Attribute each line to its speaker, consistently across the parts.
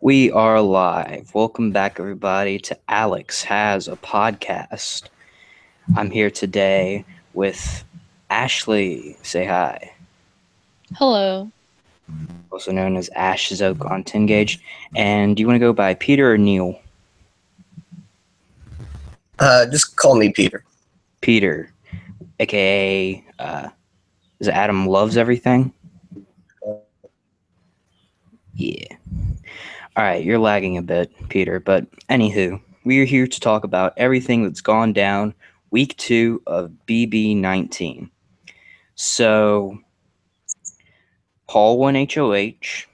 Speaker 1: We are live. Welcome back, everybody, to Alex Has a Podcast. I'm here today with Ashley. Say hi.
Speaker 2: Hello.
Speaker 1: Also known as Ash Zoke on 10 Gauge. And do you want to go by Peter or Neil?
Speaker 3: Just call me Peter.
Speaker 1: Peter, aka, is it Adam Loves Everything? Yeah. Alright, you're lagging a bit, Peter, but anywho, we are here to talk about everything that's gone down week 2 of BB19. So, Paul won HOH.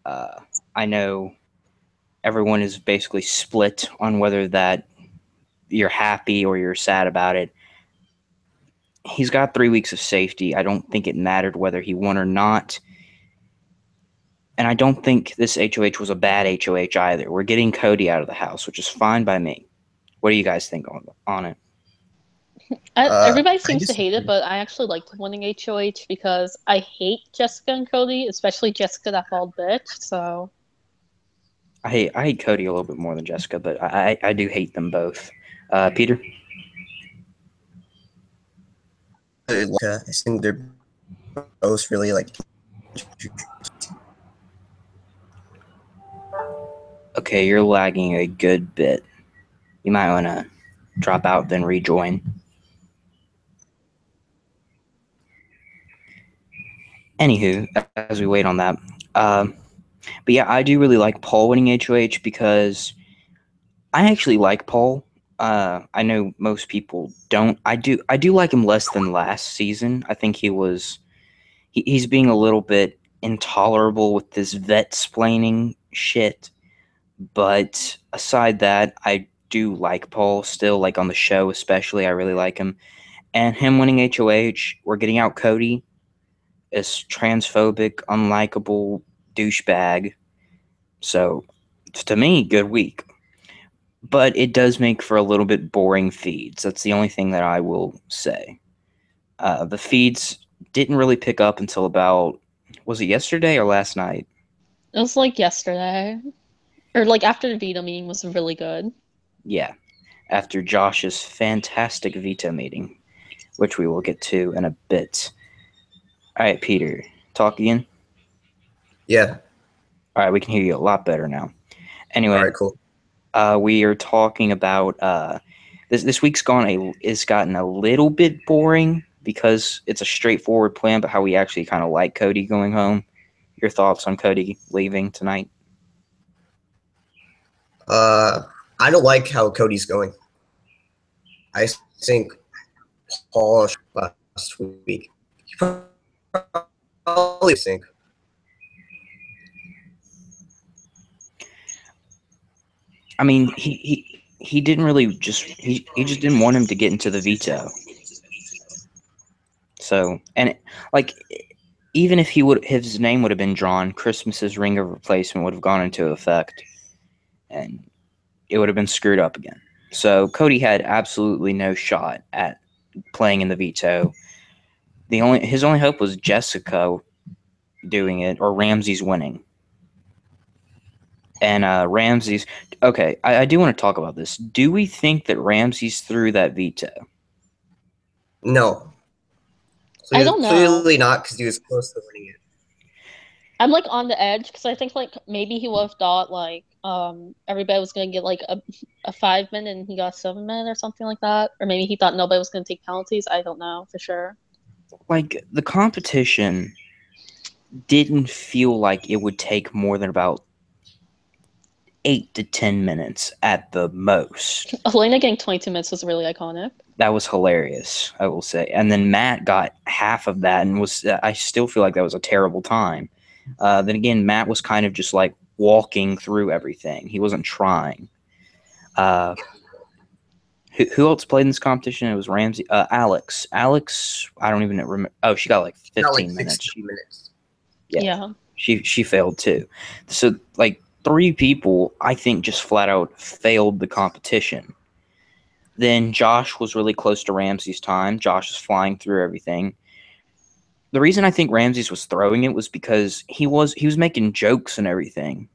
Speaker 1: I know everyone is basically split on whether that you're happy or you're sad about it. He's got 3 weeks of safety. I don't think it mattered whether he won or not. And I don't think this HOH was a bad HOH either. We're getting Cody out of the house, which is fine by me. What do you guys think on it?
Speaker 2: Everybody
Speaker 3: I
Speaker 2: seems to
Speaker 3: just
Speaker 2: hate it, but I actually liked winning HOH because I hate Jessica and Cody, especially Jessica, that bald bitch. So
Speaker 1: I hate Cody a little bit more than Jessica, but I do hate them both. Peter?
Speaker 3: I think they're both really like.
Speaker 1: Okay, you're lagging a good bit. You might want to drop out, then rejoin. Anywho, as we wait on that, but yeah, I do really like Paul winning HOH because I actually like Paul. I know most people don't. I do like him less than last season. I think he's being a little bit intolerable with this vet splaining shit. But aside that, I do like Paul still, like on the show especially. I really like him. And him winning HOH, we're getting out Cody, this transphobic, unlikable douchebag. So, to me, good week. But it does make for a little bit boring feeds. That's the only thing that I will say. The feeds didn't really pick up until about, was it yesterday or last night?
Speaker 2: it was like yesterday, or like after the veto meeting was really good.
Speaker 1: Yeah, after Josh's fantastic veto meeting, which we will get to in a bit. All right, Peter, talk again.
Speaker 3: Yeah.
Speaker 1: All right, we can hear you a lot better now. Anyway,
Speaker 3: All right. Cool.
Speaker 1: we are talking about this week's is gotten a little bit boring because it's a straightforward plan, but how we actually kind of like Cody going home. Your thoughts on Cody leaving tonight?
Speaker 3: I don't like how Cody's going. I think Paul last week. Probably think.
Speaker 1: I mean, he didn't really he just didn't want him to get into the veto. So and like even if his name would have been drawn, Christmas's ring of replacement would have gone into effect, and it would have been screwed up again. So Cody had absolutely no shot at playing in the veto. His only hope was Jessica doing it or Ramsey's winning. And Ramsey's okay. I do want to talk about this. Do we think that Ramsey's threw that veto?
Speaker 3: No.
Speaker 2: I don't know.
Speaker 3: Clearly not, because he was close to winning it.
Speaker 2: I'm like on the edge because I think like maybe he would have thought like everybody was gonna get like a 5 minute and he got 7 minute or something like that, or maybe he thought nobody was gonna take penalties. I don't know for sure.
Speaker 1: Like the competition didn't feel like it would take more than about 8 to 10 minutes at the most.
Speaker 2: Helena getting 22 minutes was really iconic.
Speaker 1: That was hilarious, I will say. And then Matt got half of that, and I still feel like that was a terrible time. Then again, Matt was kind of just like walking through everything. He wasn't trying. Who else played in this competition? It was Ramsey. Alex. Alex, I don't even remember. Oh, she got like 15 minutes.
Speaker 3: 16 minutes.
Speaker 2: Yeah.
Speaker 1: She failed too. So like 3 people, I think, just flat out failed the competition. Then Josh was really close to Ramsey's time. Josh is flying through everything. The reason I think Ramsey's was throwing it was because he was making jokes and everything.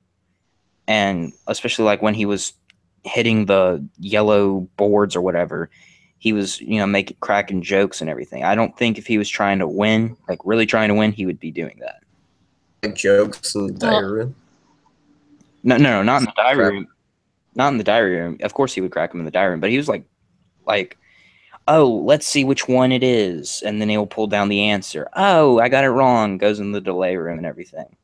Speaker 1: and especially like when he was hitting the yellow boards or whatever, he was making cracking jokes and everything. I don't think if he was trying to win, like really trying to win, he would be doing that.
Speaker 3: Like jokes in the diary room.
Speaker 1: No, not in the diary
Speaker 3: Crap.
Speaker 1: room. Not in the diary room. Of course, he would crack him in the diary room, but he was like, oh, let's see which one it is, and then he'll pull down the answer. Oh, I got it wrong. Goes in the delay room and everything.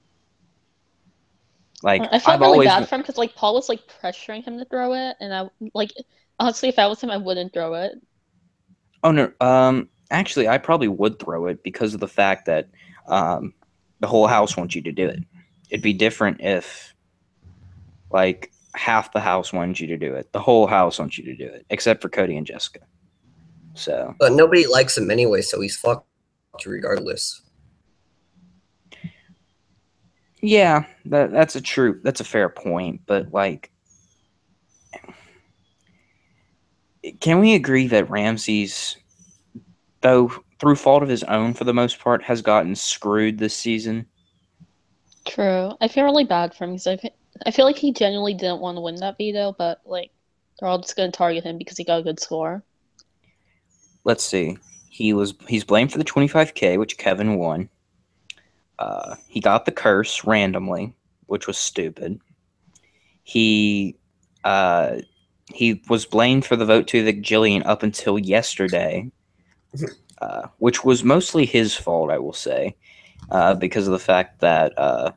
Speaker 1: Like
Speaker 2: I felt
Speaker 1: I've
Speaker 2: really
Speaker 1: always
Speaker 2: bad for him because like Paul was like pressuring him to throw it, and I like honestly, if I was him, I wouldn't throw it.
Speaker 1: Oh no. Actually, I probably would throw it because of the fact that the whole house wants you to do it. It'd be different if like half the house wants you to do it. The whole house wants you to do it, except for Cody and Jessica. So
Speaker 3: But nobody likes him anyway, so he's fucked regardless.
Speaker 1: yeah, that's a fair point. But like, can we agree that Ramsey's, though through fault of his own for the most part, has gotten screwed this season?
Speaker 2: True. I feel really bad for him because I feel like he genuinely didn't want to win that veto, but like they're all just gonna target him because he got a good score.
Speaker 1: Let's see. He's blamed for the 25K, which Kevin won. He got the curse randomly, which was stupid. He uh, he was blamed for the vote to evict Jillian up until yesterday, which was mostly his fault, I will say, because of the fact that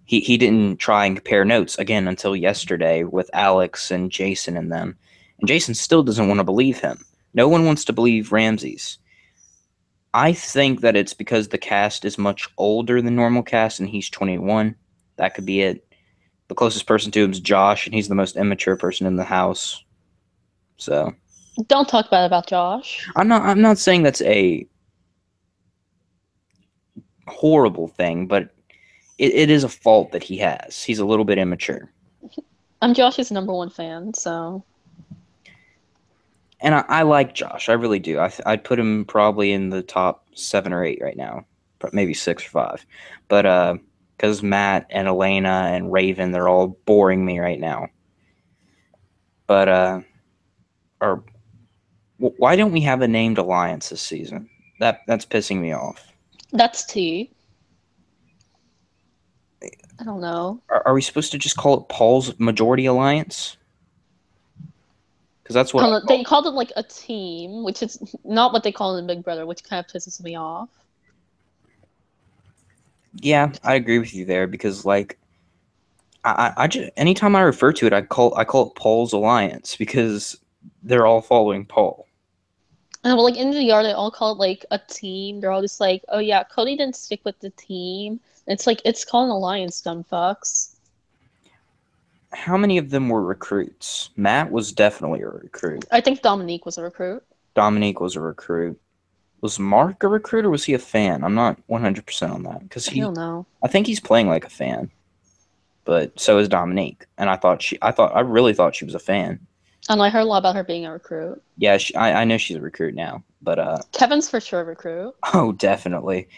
Speaker 1: he didn't try and compare notes again until yesterday with Alex and Jason and them. And Jason still doesn't want to believe him. No one wants to believe Ramses. I think that it's because the cast is much older than normal cast and he's 21. That could be it. The closest person to him is Josh, and he's the most immature person in the house. So
Speaker 2: Don't talk bad about Josh.
Speaker 1: I'm not saying that's a horrible thing, but it is a fault that he has. He's a little bit immature.
Speaker 2: I'm Josh's #1 fan, so
Speaker 1: And I like Josh. I really do. I'd put him probably in the top 7 or 8 right now, maybe 6 or 5. But because Matt and Elena and Raven, they're all boring me right now. But or why don't we have a named alliance this season? That's pissing me off.
Speaker 2: that's T. I don't know.
Speaker 1: Are we supposed to just call it Paul's Majority Alliance? Because that's
Speaker 2: I
Speaker 1: what
Speaker 2: don't
Speaker 1: I
Speaker 2: know.
Speaker 1: call
Speaker 2: They called it like a team, which is not what they call it in Big Brother, which kind of pisses me off.
Speaker 1: Yeah, I agree with you there because like I just anytime I refer to it, I call it Paul's Alliance because they're all following Paul.
Speaker 2: And like in the yard, they all call it like a team. They're all just like, "Oh yeah, Cody didn't stick with the team." It's like it's called an alliance, dumb fucks.
Speaker 1: How many of them were recruits? Matt was definitely a recruit.
Speaker 2: I think Dominique was a recruit.
Speaker 1: Dominique was a recruit. Was Mark a recruit or was he a fan? I'm not 100% on that because
Speaker 2: I don't know.
Speaker 1: I think he's playing like a fan. But so is Dominique, and I really thought she was a fan.
Speaker 2: And I heard a lot about her being a recruit.
Speaker 1: Yeah, I know she's a recruit now, but
Speaker 2: Kevin's for sure a recruit.
Speaker 1: oh, definitely.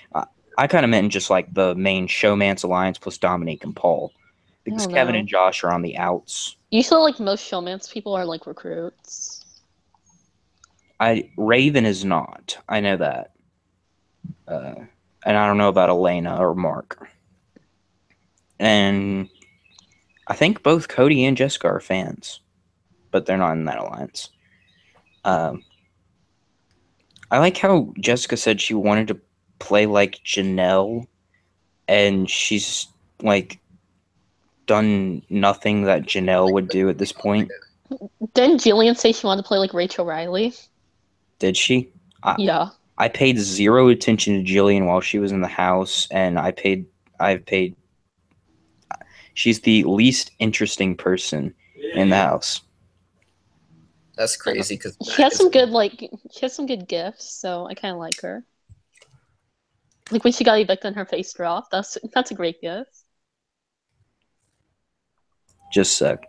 Speaker 1: I kind of meant just like the main Showmance Alliance plus Dominique and Paul,
Speaker 2: I
Speaker 1: because
Speaker 2: don't
Speaker 1: Kevin
Speaker 2: know.
Speaker 1: and Josh are on the outs.
Speaker 2: Usually, like most showmance people are like recruits.
Speaker 1: Raven is not. I know that, uh, and I don't know about Elena or Mark. And I think both Cody and Jessica are fans, but they're not in that alliance. Um, I like how Jessica said she wanted to play like Janelle, and she's like done nothing that Janelle would do at this point.
Speaker 2: Didn't Jillian say she wanted to play like Rachel Riley?
Speaker 1: Did she? I,
Speaker 2: Yeah.
Speaker 1: I paid zero attention to Jillian while she was in the house, and I've paid. She's the least interesting person in the house.
Speaker 3: That's crazy because
Speaker 2: She has some good she has some good gifts, so I kind of like her. Like when she got evicted and her face dropped. That's a great gift.
Speaker 1: Just a sec.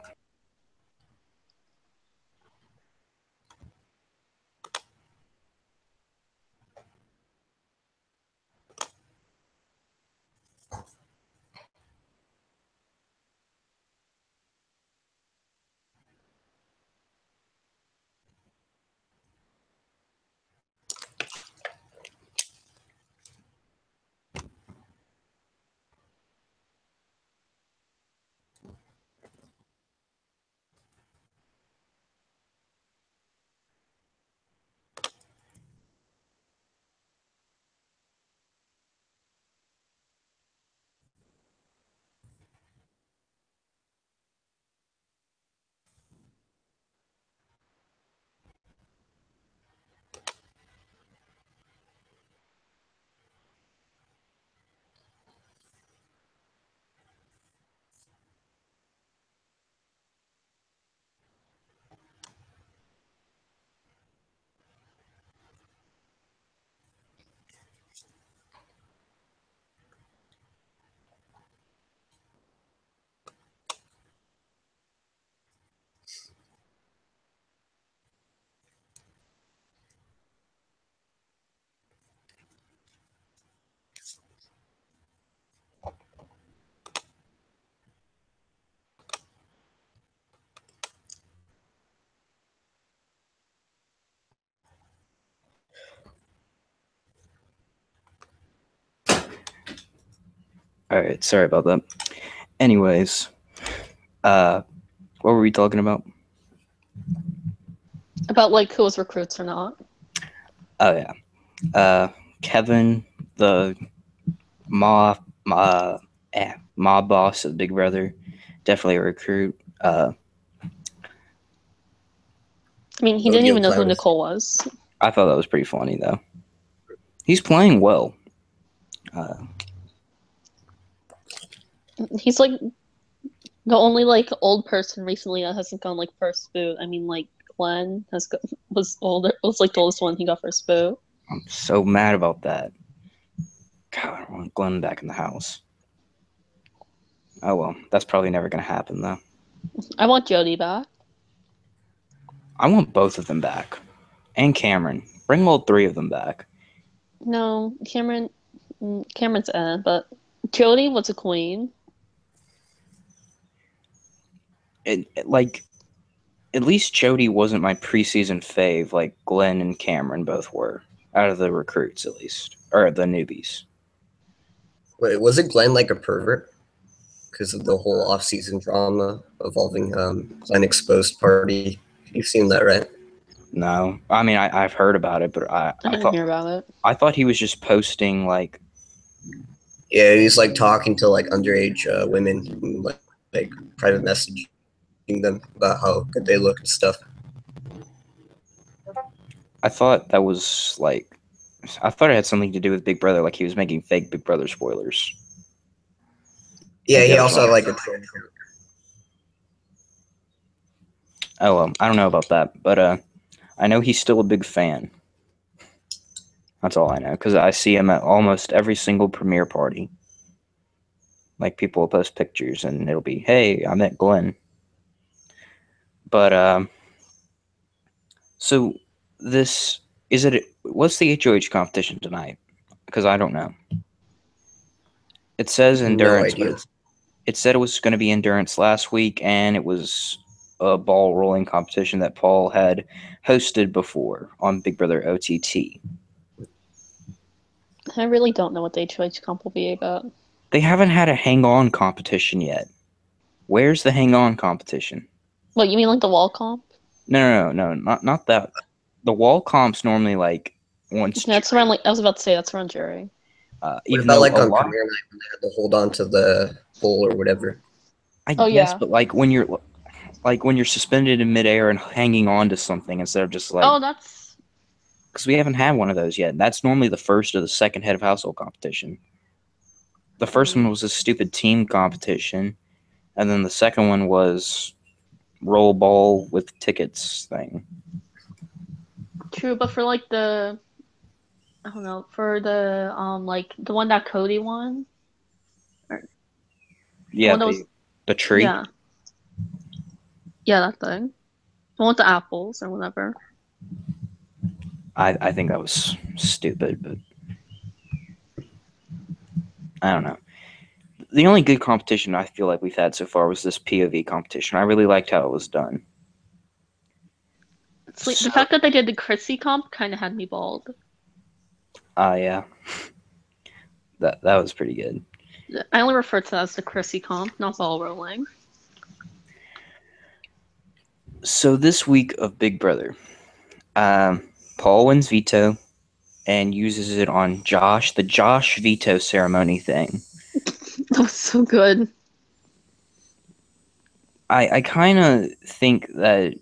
Speaker 1: All right, sorry about that. Anyways, what were we talking about?
Speaker 2: About like who was recruits or not.
Speaker 1: Oh yeah, Kevin, the mob boss of Big Brother, definitely a recruit.
Speaker 2: I mean, he didn't
Speaker 3: Rodeo
Speaker 2: even know who
Speaker 3: Clowns.
Speaker 2: Nicole was.
Speaker 1: I thought that was pretty funny though. He's playing well.
Speaker 2: He's like the only like old person recently that hasn't gone like first boot. I mean, like Glenn was older. Was like the oldest one. He got first boot.
Speaker 1: I'm so mad about that. God, I want Glenn back in the house. Oh well, that's probably never gonna happen though.
Speaker 2: I want Jody back.
Speaker 1: I want both of them back, and Cameron. Bring all three of them back.
Speaker 2: No, Cameron's but Jody was a queen.
Speaker 1: Like, at least Jody wasn't my preseason fave, like Glenn and Cameron both were. Out of the recruits, at least, or the newbies.
Speaker 3: Wait, wasn't Glenn like a pervert? Because of the whole off-season drama involving Glenn Exposed party. You've seen that, right?
Speaker 1: No, I mean I've heard about it, but
Speaker 2: I didn't
Speaker 1: thought,
Speaker 2: hear about it.
Speaker 1: I thought he was just posting like.
Speaker 3: Yeah, he's like talking to like underage women, and, like private messaging them about how good they look and stuff.
Speaker 1: I thought that was like. I thought it had something to do with Big Brother, like he was making fake Big Brother spoilers.
Speaker 3: Yeah,
Speaker 1: Like,
Speaker 3: he
Speaker 1: that was
Speaker 3: also had
Speaker 1: wrong.
Speaker 3: like a troll account.
Speaker 1: Oh well, I don't know about that, but I know he's still a big fan. That's all I know, because I see him at almost every single premiere party. Like, people will post pictures, and it'll be, hey, I met Glenn. But, so, what's the HOH competition tonight? Because I don't know. It says endurance,
Speaker 3: idea.
Speaker 1: but it said it was going to be endurance last week, and it was a ball rolling competition that Paul had hosted before on Big Brother OTT.
Speaker 2: I really don't know what the HOH comp will be about.
Speaker 1: They haven't had a hang-on competition yet. Where's the hang-on competition?
Speaker 2: What, you mean like the wall comp?
Speaker 1: No, not that. The wall comp's normally like once.
Speaker 2: That's around like I was about to say that's around jury.
Speaker 3: What
Speaker 1: Even
Speaker 3: about
Speaker 1: though
Speaker 3: like
Speaker 1: a
Speaker 3: on
Speaker 1: lot,
Speaker 3: premiere night when they had to hold on to the bull or whatever?
Speaker 1: I
Speaker 2: Oh,
Speaker 1: guess,
Speaker 2: yeah.
Speaker 1: but like when you're suspended in midair and hanging on to something instead of just like.
Speaker 2: Oh, that's
Speaker 1: Because we haven't had one of those yet. That's normally the first or the second head of household competition. The first one was a stupid team competition, and then the second one was roll ball with tickets thing.
Speaker 2: true, but for like I don't know, for the like the one that Cody won.
Speaker 1: Yeah,
Speaker 2: one that was
Speaker 1: the tree.
Speaker 2: yeah, that thing. The one with the apples or whatever.
Speaker 1: I think that was stupid, but I don't know. The only good competition I feel like we've had so far was this POV competition. I really liked how it was done.
Speaker 2: It's like, the fact that they did the Chrissy comp kind of had me bald.
Speaker 1: Yeah. That was pretty good.
Speaker 2: I only refer to that as the Chrissy comp, not ball rolling.
Speaker 1: So this week of Big Brother, Paul wins veto and uses it on Josh, the Josh veto ceremony thing.
Speaker 2: That was so good.
Speaker 1: I kind of think that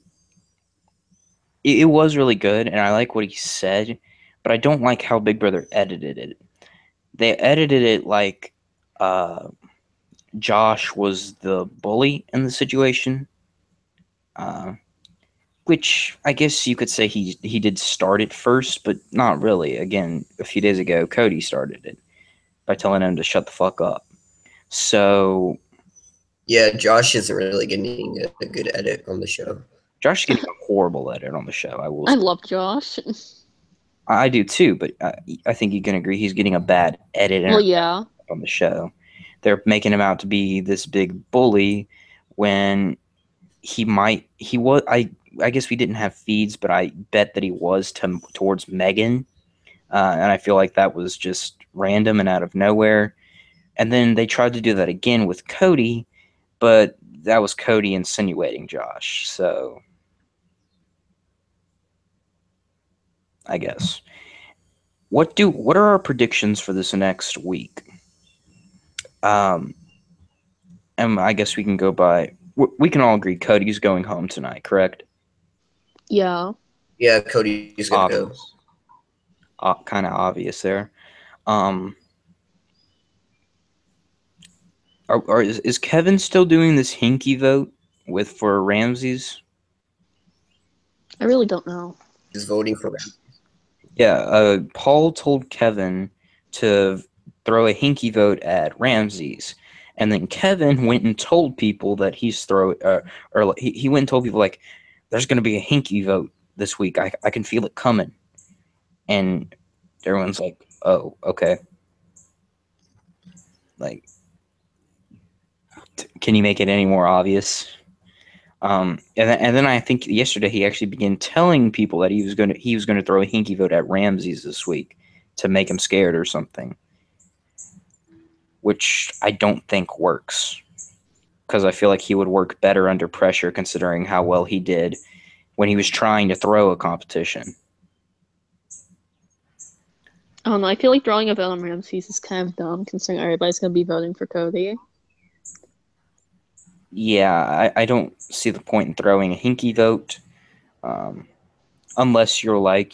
Speaker 1: it was really good, and I like what he said, but I don't like how Big Brother edited it. They edited it like Josh was the bully in the situation, which I guess you could say he did start it first, but not really. Again, a few days ago, Cody started it by telling him to shut the fuck up. So
Speaker 3: Yeah, Josh isn't really getting a good edit on the show.
Speaker 1: Josh is getting a horrible edit on the show.
Speaker 2: I love Josh.
Speaker 1: I do too, but I think you can agree he's getting a bad edit
Speaker 2: Well, yeah.
Speaker 1: on the show. They're making him out to be this big bully when he was. I guess we didn't have feeds, but I bet that he was towards Megan, and I feel like that was just random and out of nowhere. And then they tried to do that again with Cody, but that was Cody insinuating Josh. So I guess. What are our predictions for this next week? And I guess we can go by. We can all agree Cody's going home tonight, correct?
Speaker 2: Yeah.
Speaker 3: Yeah, Cody's gonna go.
Speaker 1: Obvious. Kind of obvious there. Is Kevin still doing this hinky vote for Ramses?
Speaker 2: I really don't know.
Speaker 3: He's voting for Ramses.
Speaker 1: Yeah, Paul told Kevin to throw a hinky vote at Ramses, and then Kevin went and told people that he went and told people like, there's going to be a hinky vote this week. I can feel it coming, and everyone's like, oh, okay. Like, can you make it any more obvious? And then I think yesterday he actually began telling people that he was going to throw a hinky vote at Ramses this week to make him scared or something, which I don't think works because I feel like he would work better under pressure considering how well he did when he was trying to throw a competition.
Speaker 2: I don't know. I feel like throwing a vote on Ramses is kind of dumb considering everybody's going to be voting for Cody.
Speaker 1: Yeah, I don't see the point in throwing a hinky vote unless you're like,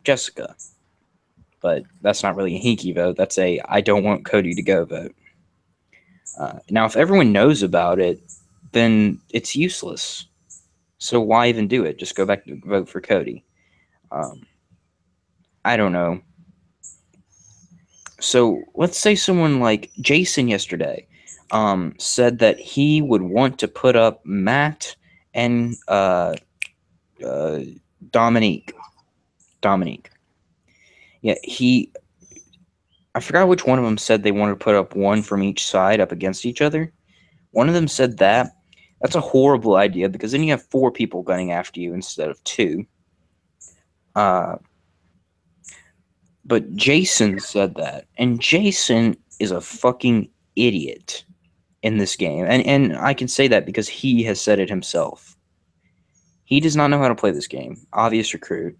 Speaker 1: Jessica. But that's not really a hinky vote. That's a I don't want Cody to go vote. Now, if everyone knows about it, then it's useless. So why even do it? Just go back to vote for Cody. I don't know. So let's say someone like Jason yesterday said that he would want to put up Matt and Dominique. Yeah, I forgot which one of them said they wanted to put up one from each side up against each other. One of them said that. That's a horrible idea because then you have 4 people gunning after you instead of 2. But Jason said that. And Jason is a fucking idiot in this game. And I can say that because he has said it himself. He does not know how to play this game. Obvious recruit.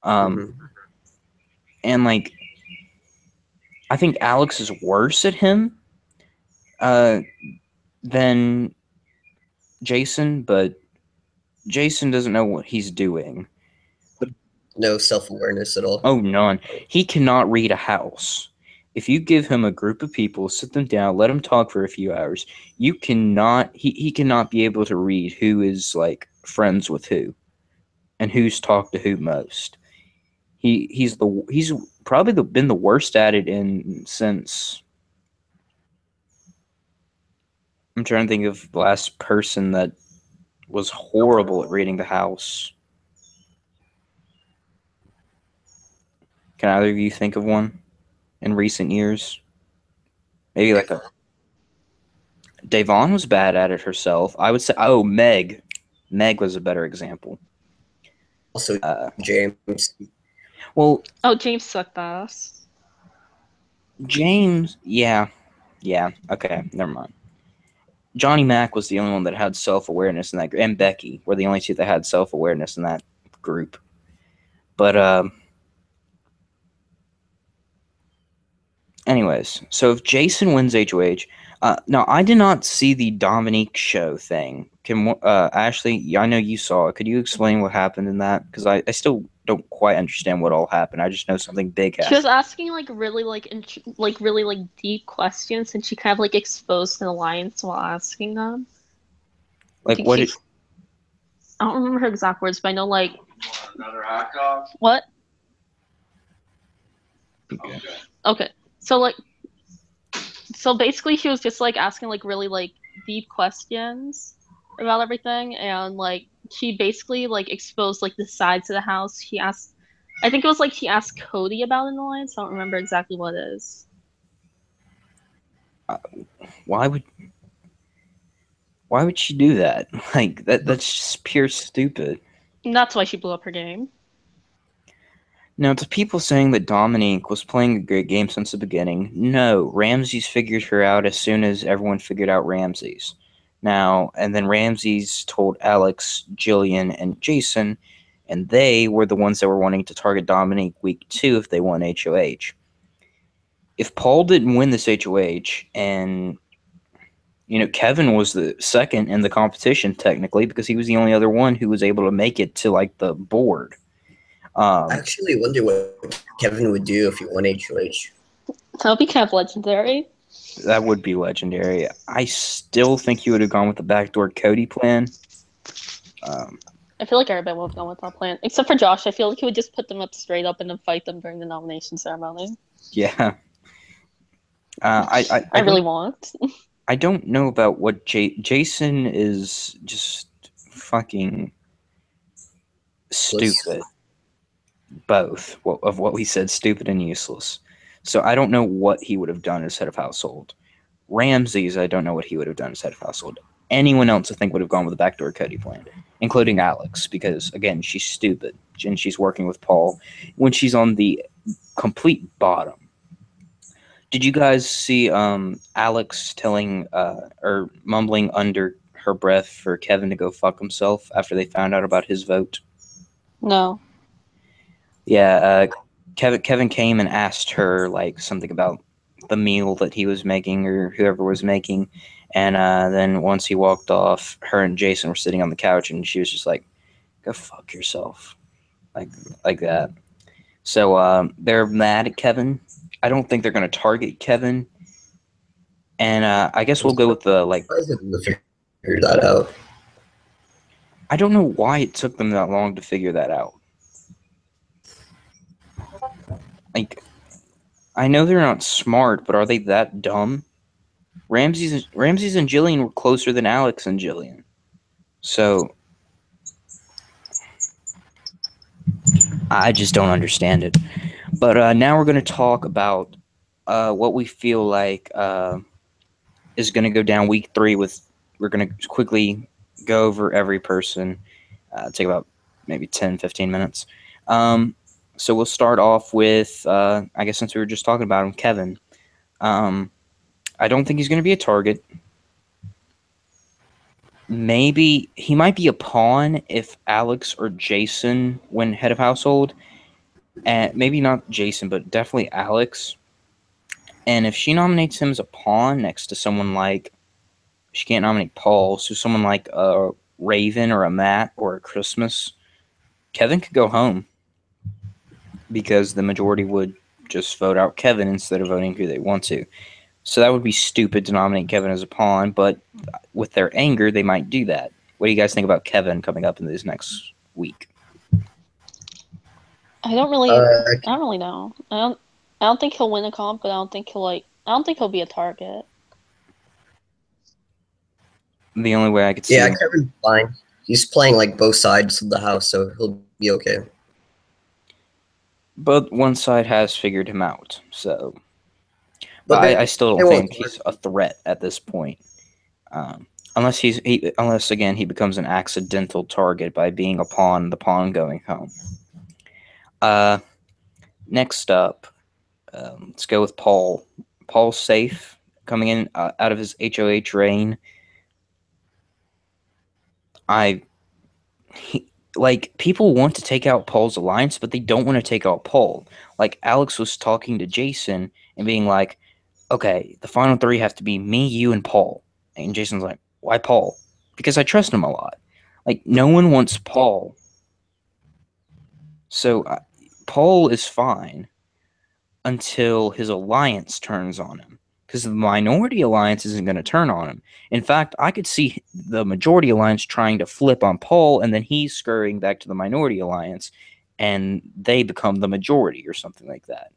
Speaker 1: And like, I think Alex is worse at him than Jason, but Jason doesn't know what he's doing.
Speaker 3: No self-awareness at all.
Speaker 1: Oh, none. He cannot read a house. If you give him a group of people, sit them down, let him talk for a few hours, he cannot be able to read who is like friends with who and who's talked to who most. He's probably been the worst at it since I'm trying to think of the last person that was horrible at reading the house. Can either of you think of one in recent years? Maybe like Devon was bad at it herself. I would say, Meg. Meg was a better example.
Speaker 3: Also, James.
Speaker 1: Well,
Speaker 2: James sucked ass.
Speaker 1: James, yeah, okay, never mind. Johnny Mac was the only one that had self-awareness in that group, and Becky were the only 2 that had self-awareness in that group. But anyways, so if Jason wins HOH, now I did not see the Dominique show thing. Can Ashley? I know you saw it. Could you explain what happened in that? Because I still don't quite understand what all happened. I just know something big happened.
Speaker 2: She was asking like really deep questions, and she kind of like exposed an alliance while asking them.
Speaker 1: Like what?
Speaker 2: I don't remember her exact words, but I know like.
Speaker 4: Another hot dog?
Speaker 2: What?
Speaker 1: Okay.
Speaker 2: So basically she was just like asking like really like deep questions about everything, and like she basically like exposed like the sides of the house. I think it was like she asked Cody about an alliance. I don't remember exactly what it is.
Speaker 1: Why would she do that? Like that's just pure stupid.
Speaker 2: And that's why she blew up her game.
Speaker 1: Now, to people saying that Dominique was playing a great game since the beginning, no, Ramses figured her out as soon as everyone figured out Ramses. Now, and then Ramses told Alex, Jillian, and Jason, and they were the ones that were wanting to target Dominique week 2 if they won HOH. If Paul didn't win this HOH, and Kevin was the second in the competition technically because he was the only other one who was able to make it to like the board.
Speaker 3: I actually wonder what Kevin would do if he won HOH.
Speaker 2: That would be kind of legendary.
Speaker 1: That would be legendary. I still think he would have gone with the backdoor Cody plan.
Speaker 2: I feel like everybody would have gone with that plan, except for Josh. I feel like he would just put them up straight up and then fight them during the nomination ceremony.
Speaker 1: Yeah.
Speaker 2: I really want.
Speaker 1: I don't know about what Jason is just fucking stupid. Both of what we said, stupid and useless. So I don't know what he would have done as head of household. Ramses, I don't know what he would have done as head of household. Anyone else, I think, would have gone with the backdoor Cody plan, including Alex, because, again, she's stupid, and she's working with Paul when she's on the complete bottom. Did you guys see Alex telling or mumbling under her breath for Kevin to go fuck himself after they found out about his vote?
Speaker 2: No.
Speaker 1: Yeah, Kevin came and asked her like something about the meal that he was making or whoever was making, and then once he walked off, her and Jason were sitting on the couch, and she was just like, "Go fuck yourself," like that. So they're mad at Kevin. I don't think they're going to target Kevin, and I guess we'll go with the like.
Speaker 3: Why is it to figure that out?
Speaker 1: I don't know why it took them that long to figure that out. Like, I know they're not smart, but are they that dumb? Ramses and Jillian were closer than Alex and Jillian. So, I just don't understand it. But now we're going to talk about what we feel like is going to go down week 3 with. We're going to quickly go over every person. Take about maybe 10, 15 minutes. So we'll start off with, I guess since we were just talking about him, Kevin. I don't think he's going to be a target. Maybe he might be a pawn if Alex or Jason win head of household. And maybe not Jason, but definitely Alex. And if she nominates him as a pawn next to someone like, she can't nominate Paul, so someone like a Raven or a Matt or a Christmas, Kevin could go home. Because the majority would just vote out Kevin instead of voting who they want to. So that would be stupid to nominate Kevin as a pawn, but with their anger, they might do that. What do you guys think about Kevin coming up in this next week?
Speaker 2: I don't really know. I don't think he'll win a comp, but I don't think he'll be a target.
Speaker 1: The only way I could see him.
Speaker 3: Kevin's fine. He's playing like both sides of the house, so he'll be okay. But
Speaker 1: one side has figured him out, so. But I still don't think he's a threat at this point, unless again he becomes an accidental target by being a pawn, the pawn going home. Next up, let's go with Paul. Paul's safe coming in out of his HOH reign. People want to take out Paul's alliance, but they don't want to take out Paul. Like, Alex was talking to Jason and being like, okay, the final 3 have to be me, you, and Paul. And Jason's like, why Paul? Because I trust him a lot. Like, no one wants Paul. So, Paul is fine until his alliance turns on him. Because the minority alliance isn't going to turn on him. In fact, I could see the majority alliance trying to flip on Paul, and then he's scurrying back to the minority alliance, and they become the majority or something like that.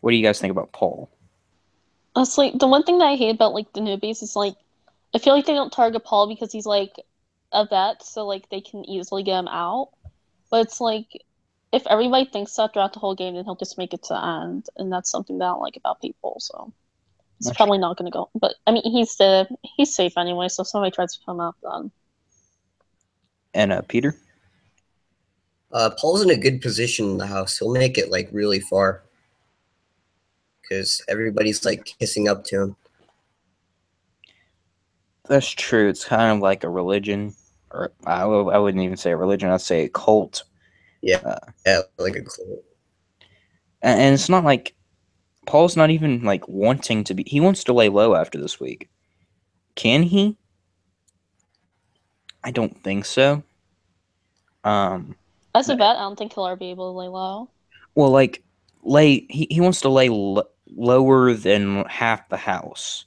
Speaker 1: What do you guys think about Paul?
Speaker 2: Honestly, the one thing that I hate about like the newbies is like, I feel like they don't target Paul because he's like a vet, so like they can easily get him out. But it's like, if everybody thinks that throughout the whole game, then he'll just make it to the end, and that's something that I don't like about people. So it's probably not going to go. But I mean, he's safe anyway. So if somebody tries to come up, then.
Speaker 1: And Peter.
Speaker 3: Paul's in a good position in the house. He'll make it like really far because everybody's like kissing up to him.
Speaker 1: That's true. It's kind of like a religion, or I wouldn't even say a religion. I'd say a cult.
Speaker 3: Yeah,
Speaker 1: Uh,
Speaker 3: yeah, like a clue.
Speaker 1: and it's not like Paul's not even like wanting to be. He wants to lay low after this week. Can he? I don't think so.
Speaker 2: As a vet, I don't think he'll ever be able to lay low.
Speaker 1: Well, like he wants to lay lower than half the house.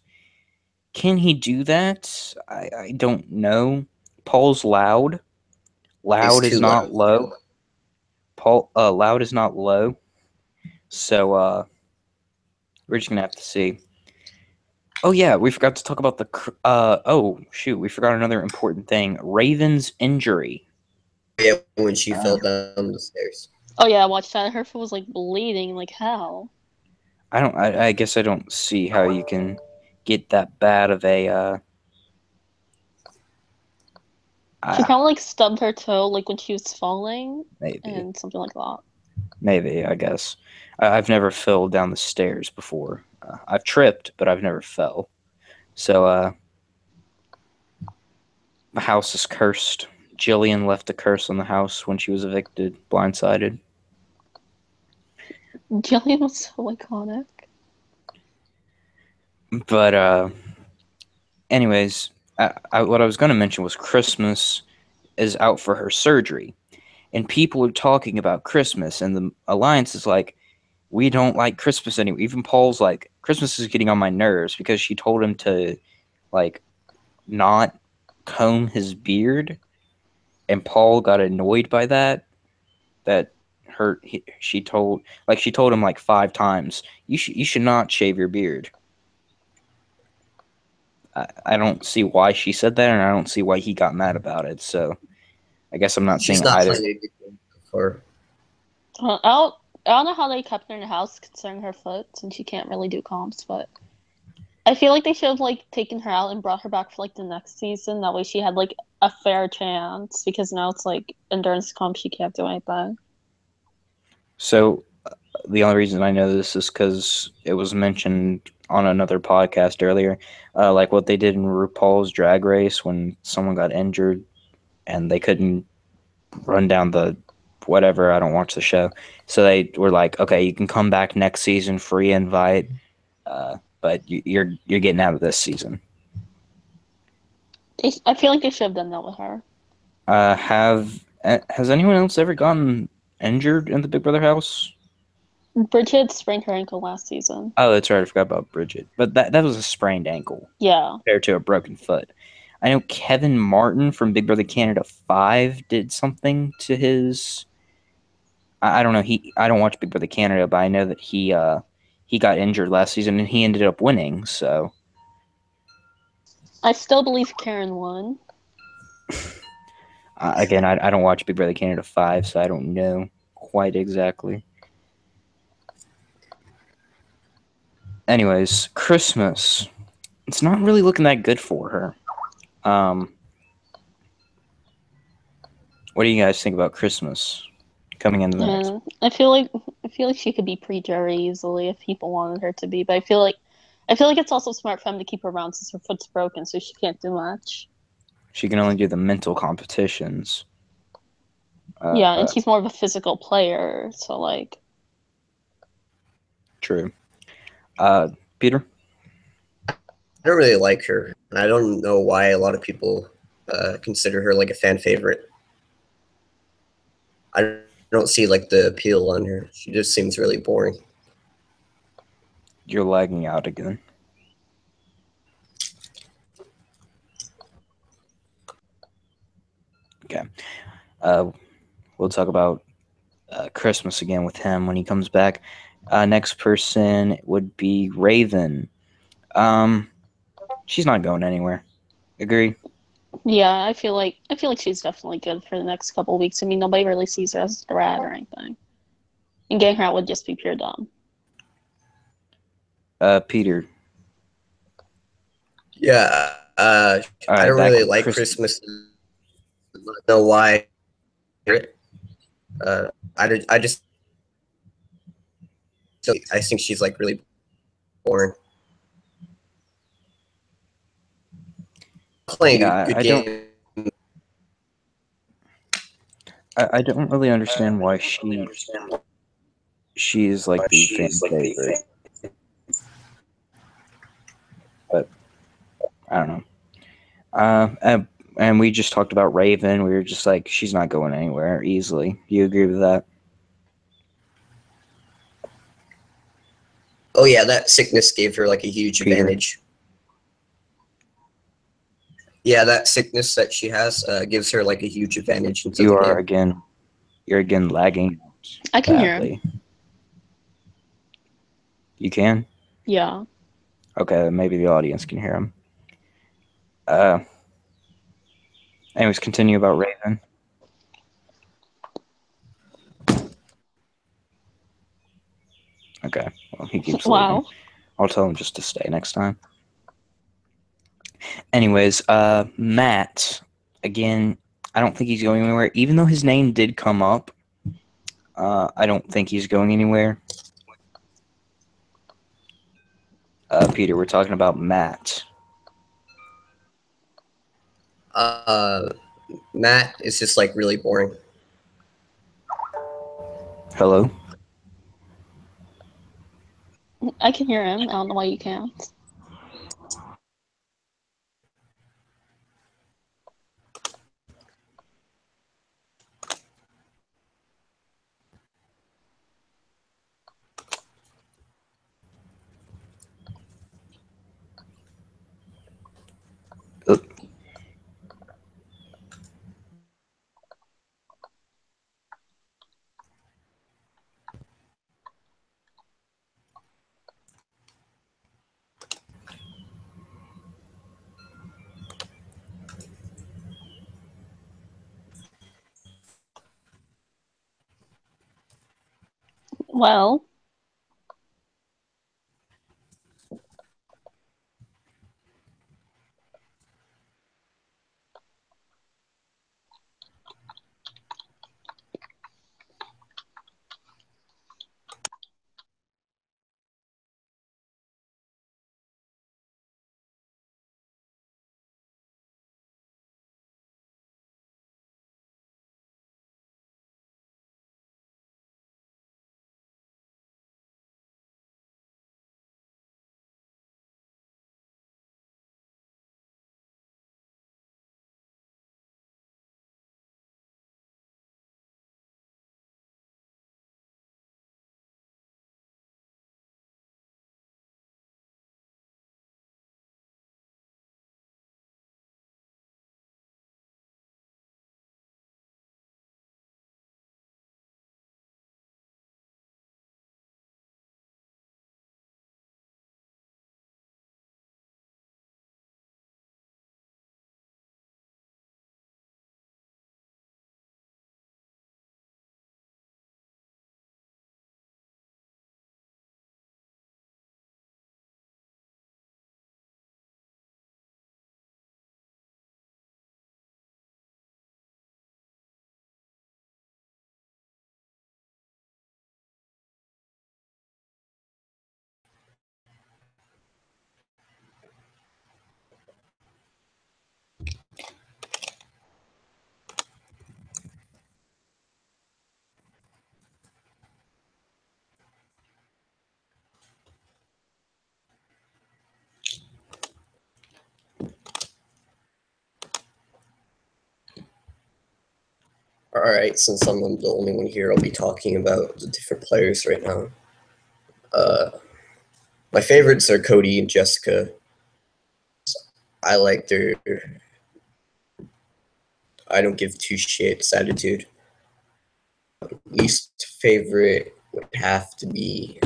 Speaker 1: Can he do that? I don't know. Paul's loud.
Speaker 3: He's
Speaker 1: Loud is
Speaker 3: too
Speaker 1: not
Speaker 3: loud.
Speaker 1: low. Loud is not low. So we're just gonna have to see. Oh yeah, we forgot to talk about the. Oh shoot, we forgot another important thing. Raven's injury.
Speaker 3: Yeah, when she fell down the stairs.
Speaker 2: Oh yeah, I watched that. Her foot was like bleeding like hell.
Speaker 1: I guess I don't see how you can get that bad of a.
Speaker 2: She kind of like stubbed her toe like when she was falling
Speaker 1: Maybe.
Speaker 2: and something like that.
Speaker 1: Maybe, I guess. I've never fell down the stairs before. I've tripped, but I've never fell. So, the house is cursed. Jillian left a curse on the house when she was evicted, blindsided.
Speaker 2: Jillian was so iconic.
Speaker 1: But, anyways, what I was going to mention was Christmas is out for her surgery. And people are talking about Christmas, and the Alliance is like, we don't like Christmas anymore. Even Paul's like, Christmas is getting on my nerves because she told him to, like, not comb his beard. And Paul got annoyed by that. She told him like 5 times, you should not shave your beard. I don't see why she said that, and I don't see why he got mad about it. So I guess I'm not
Speaker 3: She's
Speaker 1: seeing
Speaker 3: not
Speaker 1: either.
Speaker 3: playing a good game before.
Speaker 2: I don't know how they kept her in the house concerning her foot since she can't really do comps, but I feel like they should have like taken her out and brought her back for like the next season. That way she had like a fair chance because now it's like endurance comp she can't do anything.
Speaker 1: So the only reason I know this is because it was mentioned on another podcast earlier, like what they did in RuPaul's Drag Race when someone got injured and they couldn't run down the whatever. I don't watch the show, so they were like, "Okay, you can come back next season, free invite, but you're getting out of this season."
Speaker 2: I feel like they should have done that with her.
Speaker 1: Has anyone else ever gotten injured in the Big Brother house?
Speaker 2: Bridget sprained her ankle last season.
Speaker 1: Oh, that's right. I forgot about Bridget. But that was a sprained ankle
Speaker 2: Yeah.
Speaker 1: compared to a broken foot. I know Kevin Martin from Big Brother Canada 5 did something to his. I don't know. I don't watch Big Brother Canada, but I know that he got injured last season and he ended up winning. So
Speaker 2: I still believe Karen won.
Speaker 1: again, I don't watch Big Brother Canada 5, so I don't know quite exactly. Anyways, Christmas. It's not really looking that good for her. What do you guys think about Christmas coming into the next?
Speaker 2: I feel like she could be pre-jury easily if people wanted her to be, but I feel like it's also smart for them to keep her around since her foot's broken, so she can't do much.
Speaker 1: She can only do the mental competitions.
Speaker 2: Yeah, and she's more of a physical player, so like.
Speaker 1: True. Peter?
Speaker 3: I don't really like her, and I don't know why a lot of people consider her like a fan favorite. I don't see like the appeal on her. She just seems really boring.
Speaker 1: You're lagging out again. Okay. We'll talk about Christmas again with him when he comes back. Next person would be Raven. She's not going anywhere. Agree?
Speaker 2: Yeah, I feel like she's definitely good for the next couple of weeks. I mean, nobody really sees her as a threat or anything, and getting her out would just be pure dumb.
Speaker 1: Peter.
Speaker 3: Yeah, I don't really like Christmas. I don't know why. I just I think she's like really boring. Playing a good
Speaker 1: I don't.
Speaker 3: game.
Speaker 1: I don't really understand why she is like the fan favorite, but I don't know. And we just talked about Raven. We were just like, she's not going anywhere easily. Do you agree with that?
Speaker 3: Oh yeah, that sickness gave her like a huge
Speaker 1: Peter?
Speaker 3: advantage. Yeah, that sickness that she has gives her like a huge advantage into
Speaker 1: You
Speaker 3: the
Speaker 1: are
Speaker 3: game.
Speaker 1: again. You're again lagging
Speaker 2: I can hear him.
Speaker 1: badly. You can?
Speaker 2: Yeah.
Speaker 1: Okay, maybe the audience can hear him. Anyways, continue about Raven. Okay, well, he keeps leaving.
Speaker 2: Wow.
Speaker 1: I'll tell him just to stay next time. Anyways, Matt, again, I don't think he's going anywhere. Even though his name did come up, I don't think he's going anywhere. Peter, we're talking about Matt.
Speaker 3: Matt is just like really boring.
Speaker 1: Hello?
Speaker 2: I can hear him. I don't know why you can't. Well,
Speaker 3: All right, since I'm the only one here, I'll be talking about the different players right now. My favorites are Cody and Jessica. I like their I don't give two shits attitude. Least favorite would have to be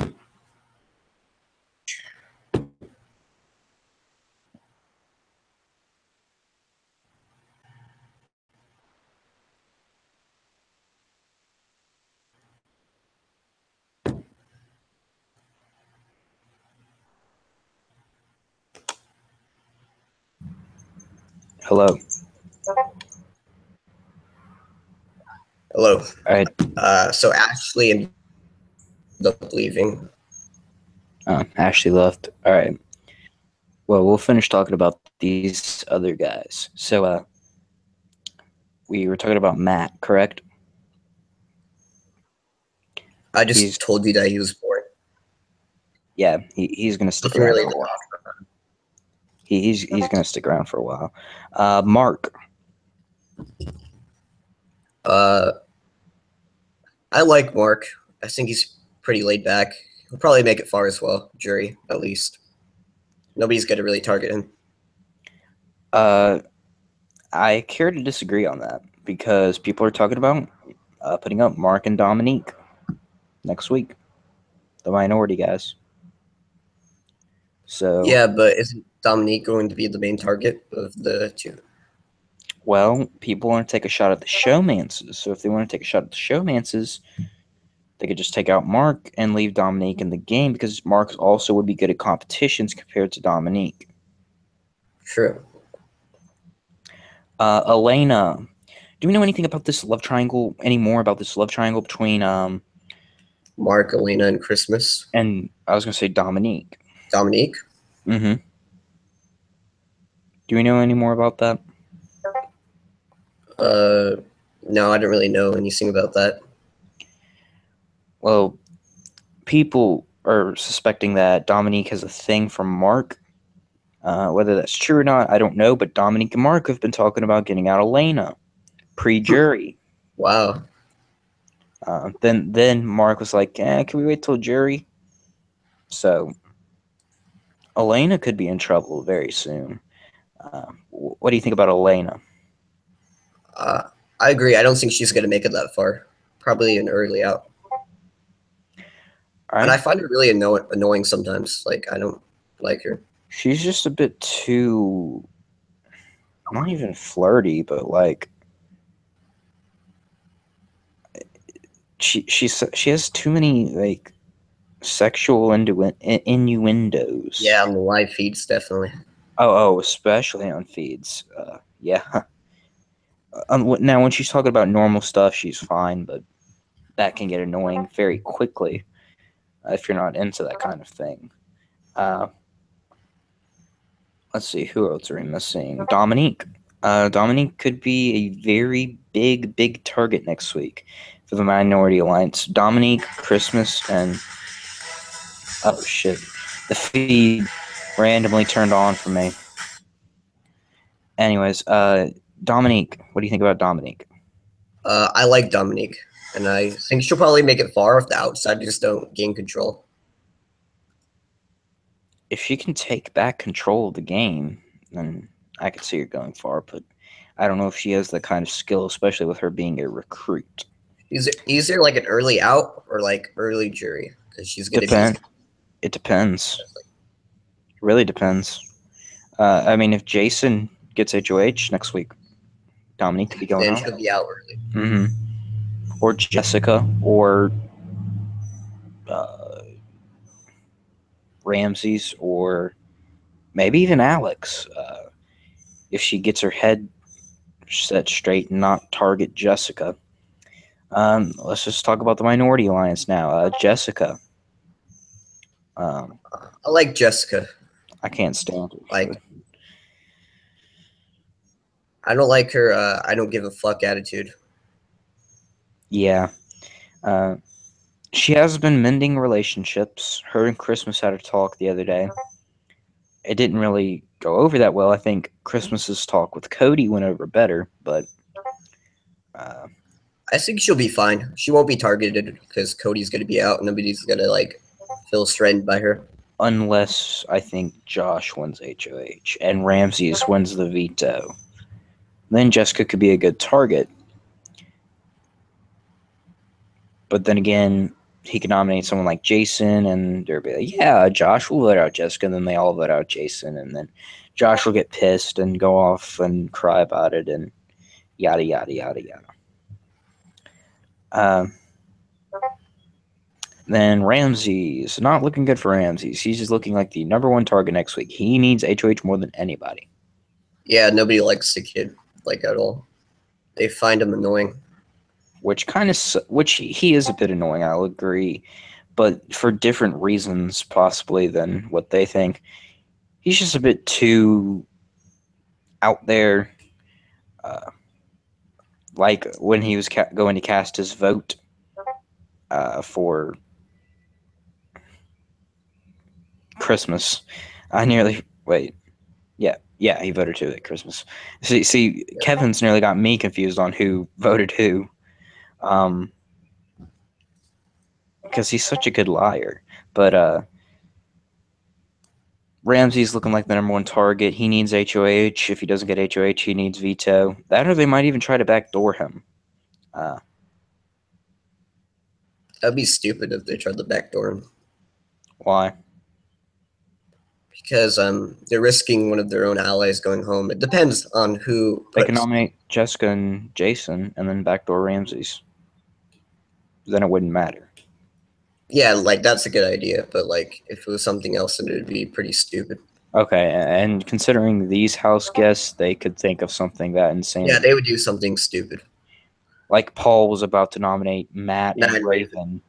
Speaker 1: Hello?
Speaker 3: Hello.
Speaker 1: All right.
Speaker 3: So Ashley ended up leaving.
Speaker 1: Ashley left. All right. Well, we'll finish talking about these other guys. So, we were talking about Matt, correct?
Speaker 3: I just
Speaker 1: He's-
Speaker 3: told you that he was boring.
Speaker 1: Yeah, he's gonna stick
Speaker 3: Nothing
Speaker 1: around
Speaker 3: really
Speaker 1: for a
Speaker 3: to
Speaker 1: while.
Speaker 3: talk about.
Speaker 1: He's gonna stick around for a while. Mark.
Speaker 3: I like Mark. I think he's pretty laid back. He'll probably make it far as well. Jury, at least. Nobody's gonna really target him.
Speaker 1: I care to disagree on that because people are talking about putting up Mark and Dominique next week, the minority guys. So
Speaker 3: Yeah, but isn't Dominique going to be the main target of the two?
Speaker 1: well, people want to take a shot at the showmances. So if they want to take a shot at the showmances, they could just take out Mark and leave Dominique in the game because Mark also would be good at competitions compared to Dominique.
Speaker 3: True.
Speaker 1: Elena, do we know anything about this love triangle? Any more about this love triangle between
Speaker 3: Mark, Elena, and Christmas.
Speaker 1: and I was gonna say Dominique.
Speaker 3: Dominique?
Speaker 1: Mm-hmm. Do we know any more about that?
Speaker 3: No, I don't really know anything about that.
Speaker 1: Well, people are suspecting that Dominique has a thing for Mark. Whether that's true or not, I don't know. But Dominique and Mark have been talking about getting out Elena pre-jury.
Speaker 3: Wow.
Speaker 1: Then Mark was like, can we wait till jury? So Elena could be in trouble very soon. What do you think about Elena?
Speaker 3: I agree. I don't think she's going to make it that far. Probably an early out.
Speaker 1: All right.
Speaker 3: And I find her really annoying sometimes. Like, I don't like her.
Speaker 1: She's just a bit too, not even flirty, but like she has too many like sexual innuendos.
Speaker 3: Yeah, on the live feeds, definitely.
Speaker 1: Oh, especially on feeds. Yeah. Now, when she's talking about normal stuff, she's fine, but that can get annoying very quickly if you're not into that kind of thing. Let's see, who else are we missing? Dominique. Dominique could be a very big target next week for the Minority Alliance. Dominique, Christmas, and oh shit, the feed randomly turned on for me. Anyways, Dominique, what do you think about Dominique?
Speaker 3: I like Dominique, and I think she'll probably make it far if the outsiders don't gain control.
Speaker 1: If she can take back control of the game, then I could see her going far, but I don't know if she has that kind of skill, especially with her being a recruit.
Speaker 3: Is there like an early out or like early jury? Because she's going to be.
Speaker 1: It depends. It really depends. I mean, if Jason gets HOH next week, Dominique could be going
Speaker 3: Then
Speaker 1: out.
Speaker 3: she'll be out early.
Speaker 1: Mm-hmm. Or Jessica, or Ramses, or maybe even Alex. If she gets her head set straight and not target Jessica. Let's just talk about the Minority Alliance now. Jessica.
Speaker 3: I like Jessica.
Speaker 1: I can't stand her.
Speaker 3: Like, I don't like her. I don't give a fuck attitude.
Speaker 1: Yeah. She has been mending relationships. Her and Christmas had a talk the other day. It didn't really go over that well. I think Christmas's talk with Cody went over better, but
Speaker 3: I think she'll be fine. She won't be targeted because Cody's going to be out. Nobody's going to like feel threatened by her.
Speaker 1: Unless I think Josh wins HOH and Ramses wins the veto, then Jessica could be a good target. But then again, he could nominate someone like Jason, and they'll be like, yeah, Josh will vote out Jessica, and then they all vote out Jason, and then Josh will get pissed and go off and cry about it, and yada, yada, yada, yada. Then Ramses, not looking good for Ramses. He's just looking like the #1 target next week. He needs HOH more than anybody.
Speaker 3: Yeah, nobody likes the kid, like, at all. They find him annoying.
Speaker 1: which which he is a bit annoying. I'll agree, but for different reasons possibly than what they think. He's just a bit too out there. Like when he was going to cast his vote for Christmas, I nearly wait. Yeah, he voted too at Christmas. See, Kevin's nearly got me confused on who voted who, because he's such a good liar. But Ramsey's looking like the number one target. He needs HOH. If he doesn't get HOH, he needs veto. That or they might even try to backdoor him.
Speaker 3: That'd be stupid if they tried to backdoor him.
Speaker 1: Why?
Speaker 3: Because they're risking one of their own allies going home. It depends on who.
Speaker 1: They can nominate Jessica and Jason and then backdoor Ramsey's. Then it wouldn't matter.
Speaker 3: Yeah, like that's a good idea, but like if it was something else, then it'd be pretty stupid.
Speaker 1: Okay, and considering these house guests, they could think of something that insane.
Speaker 3: Yeah, they would do something stupid.
Speaker 1: Like Paul was about to nominate Matt and
Speaker 3: Matt.
Speaker 1: Raven,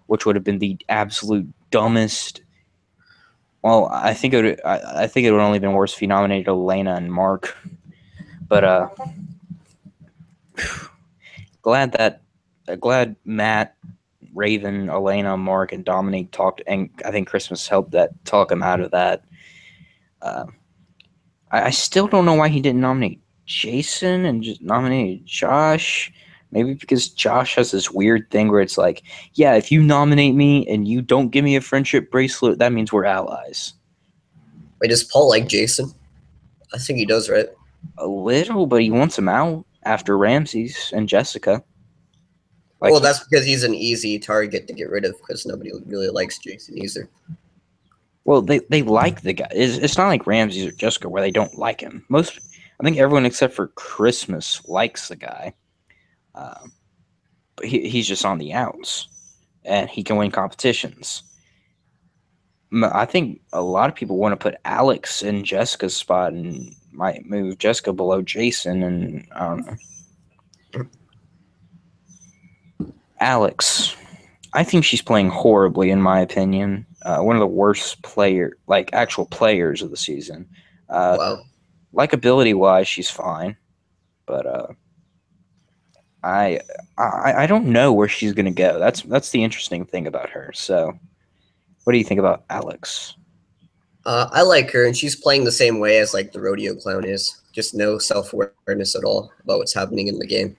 Speaker 1: which would have been the absolute dumbest. Well, I think it would. I think it would only been worse if he nominated Elena and Mark. But glad Matt, Raven, Elena, Mark, and Dominique talked, and I think Christmas helped talk him out of that. I still don't know why he didn't nominate Jason and just nominated Josh. Maybe because Josh has this weird thing where it's like, yeah, if you nominate me and you don't give me a friendship bracelet, that means we're allies.
Speaker 3: Wait, does Paul like Jason? I think he does, right?
Speaker 1: A little, but he wants him out after Ramses and Jessica.
Speaker 3: Well, that's because he's an easy target to get rid of because nobody really likes Jason either.
Speaker 1: Well, they like the guy. It's not like Ramses or Jessica where they don't like him. I think everyone except for Christmas likes the guy. But he's just on the outs, and he can win competitions. I think a lot of people want to put Alex in Jessica's spot and might move Jessica below Jason, and I don't know. Alex, I think she's playing horribly, in my opinion. One of the worst actual players of the season.
Speaker 3: Wow.
Speaker 1: Likability-wise, she's fine, but I don't know where she's gonna go. That's the interesting thing about her. So, what do you think about Alex?
Speaker 3: I like her, and she's playing the same way as like the rodeo clown is. Just no self-awareness at all about what's happening in the game.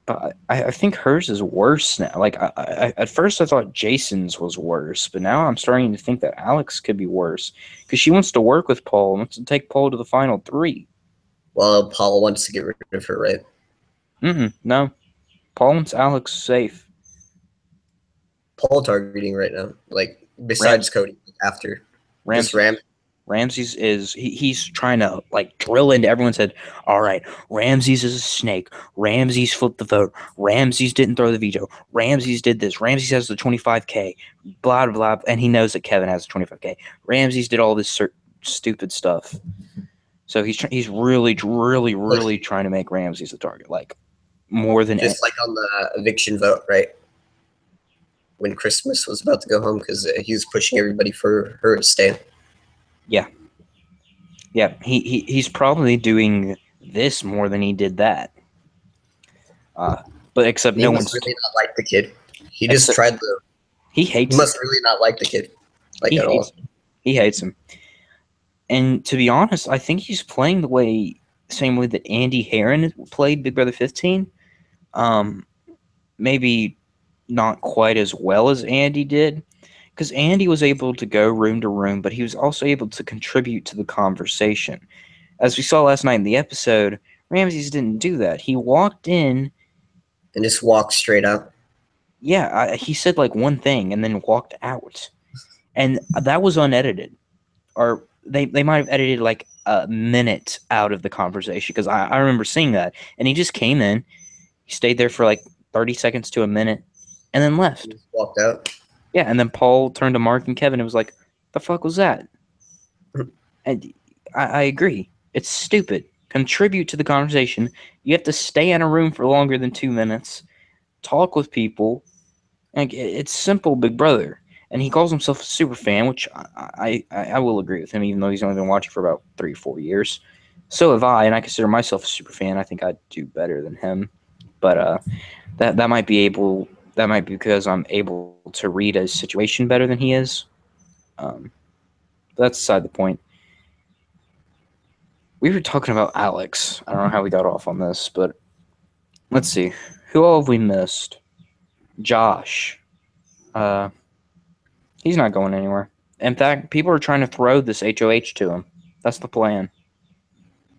Speaker 1: But I think hers is worse now. Like at first I thought Jason's was worse, but now I'm starting to think that Alex could be worse because she wants to work with Paul, wants to take Paul to the final 3.
Speaker 3: Well, Paul wants to get rid of her, right?
Speaker 1: No. Paul wants Alex safe.
Speaker 3: Paul targeting right now, like besides Cody, after
Speaker 1: Ramses he's trying to like drill into everyone's head. All right, Ramses is a snake. Ramses flipped the vote. Ramses didn't throw the veto. Ramses did this. Ramses has the 25K. Blah blah blah, and he knows that Kevin has the 25K. Ramses did all this stupid stuff. So he's really trying to make Ramses the target, like more than
Speaker 3: just like on the eviction vote, right? When Christmas was about to go home because he was pushing everybody for her to stay.
Speaker 1: Yeah. He's probably doing this more than he did that. But except
Speaker 3: he
Speaker 1: no
Speaker 3: must
Speaker 1: one's
Speaker 3: really not like the kid. He just tried the.
Speaker 1: He hates.
Speaker 3: He must really not like the kid, like at all.
Speaker 1: He hates him. And to be honest, I think he's playing the same way that Andy Herron played Big Brother 15. Maybe not quite as well as Andy did, because Andy was able to go room to room, but he was also able to contribute to the conversation. As we saw last night in the episode, Ramses didn't do that. He walked in
Speaker 3: and just walked straight out.
Speaker 1: Yeah, he said like one thing and then walked out, and that was unedited, or they might have edited like a minute out of the conversation because I remember seeing that, and he just came in, he stayed there for like 30 seconds to a minute, and then left.
Speaker 3: Just walked out.
Speaker 1: Yeah, and then Paul turned to Mark and Kevin and was like, "The fuck was that?" And I agree. It's stupid. Contribute to the conversation. You have to stay in a room for longer than 2 minutes. talk with people. Like, it's simple, Big Brother. And he calls himself a super fan, which I will agree with him, even though he's only been watching for about 3 or 4 years. So have I, and I consider myself a super fan. I think I'd do better than him. But that might be because I'm able to read a situation better than he is. But that's beside the point. We were talking about Alex. I don't know how we got off on this, but let's see. Who all have we missed? Josh. He's not going anywhere. In fact, people are trying to throw this HOH to him. That's the plan.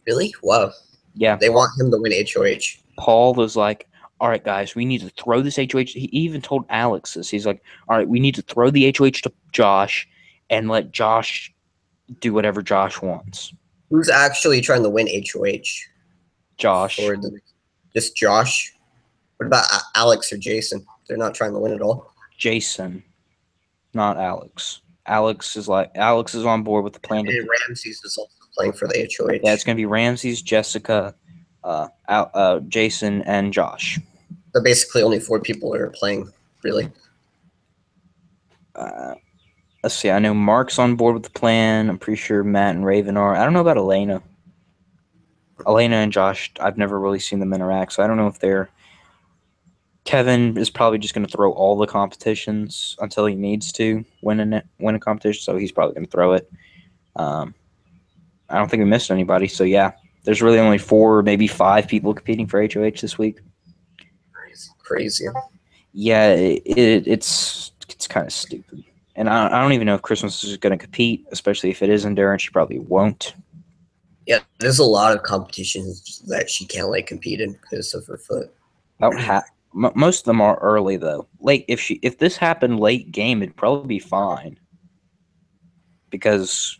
Speaker 3: Really? Wow.
Speaker 1: Yeah.
Speaker 3: They want him to win HOH.
Speaker 1: Paul was like, all right, guys, we need to throw this HOH. He even told Alex this. He's like, all right, we need to throw the HOH to Josh and let Josh do whatever Josh wants.
Speaker 3: Who's actually trying to win HOH?
Speaker 1: Josh.
Speaker 3: Or just Josh? What about Alex or Jason? They're not trying to win at all.
Speaker 1: Jason, not Alex. Alex is on board with the plan.
Speaker 3: And Ramses is also playing for the HOH.
Speaker 1: Yeah, it's going to be Ramses, Jessica, Jason, and Josh.
Speaker 3: So basically only 4 people are playing, really.
Speaker 1: Let's see. I know Mark's on board with the plan. I'm pretty sure Matt and Raven are. I don't know about Elena. Elena and Josh, I've never really seen them interact, so I don't know if they're... Kevin is probably just going to throw all the competitions until he needs to win a competition, so he's probably going to throw it. I don't think we missed anybody, so yeah. There's really only 4, maybe 5 people competing for HOH this week.
Speaker 3: Crazy.
Speaker 1: Yeah, it's kind of stupid. And I don't even know if Christmas is going to compete, especially if it is Endurance. She probably won't.
Speaker 3: Yeah, there's a lot of competitions that she can't compete in because of her foot.
Speaker 1: Most of them are early though. Late, if this happened late game, it'd probably be fine. Because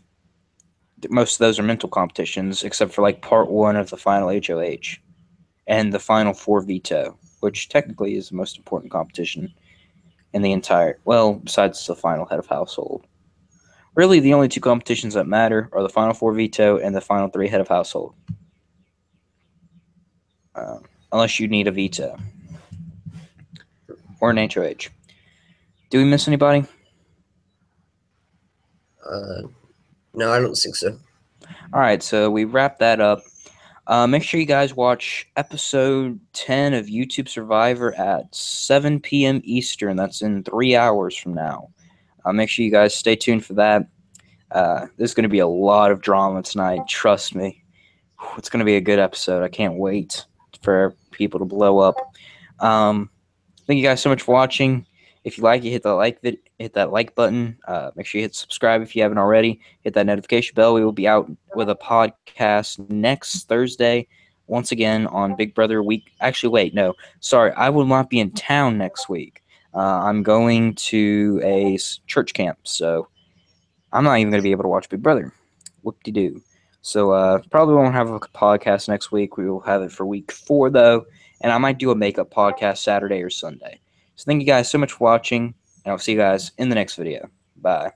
Speaker 1: most of those are mental competitions, except for part 1 of the final HOH and the final 4 veto, which technically is the most important competition in the entire. Well, besides the final head of household. Really, the only 2 competitions that matter are the final 4 veto and the final 3 head of household. Unless you need a veto. Or an HOH. Do we miss anybody?
Speaker 3: No, I don't think so.
Speaker 1: All right, so we wrap that up. Make sure you guys watch episode 10 of YouTube Survivor at 7 p.m. Eastern. That's in 3 hours from now. Make sure you guys stay tuned for that. There's going to be a lot of drama tonight. Trust me. It's going to be a good episode. I can't wait for people to blow up. Thank you guys so much for watching. If you like it, hit that like button. Make sure you hit subscribe if you haven't already. Hit that notification bell. We will be out with a podcast next Thursday, once again on Big Brother week. Actually, wait, no. Sorry, I will not be in town next week. I'm going to a church camp, so I'm not even going to be able to watch Big Brother. Whoop-de-doo. So probably won't have a podcast next week. We will have it for week 4, though. And I might do a makeup podcast Saturday or Sunday. So thank you guys so much for watching, and I'll see you guys in the next video. Bye.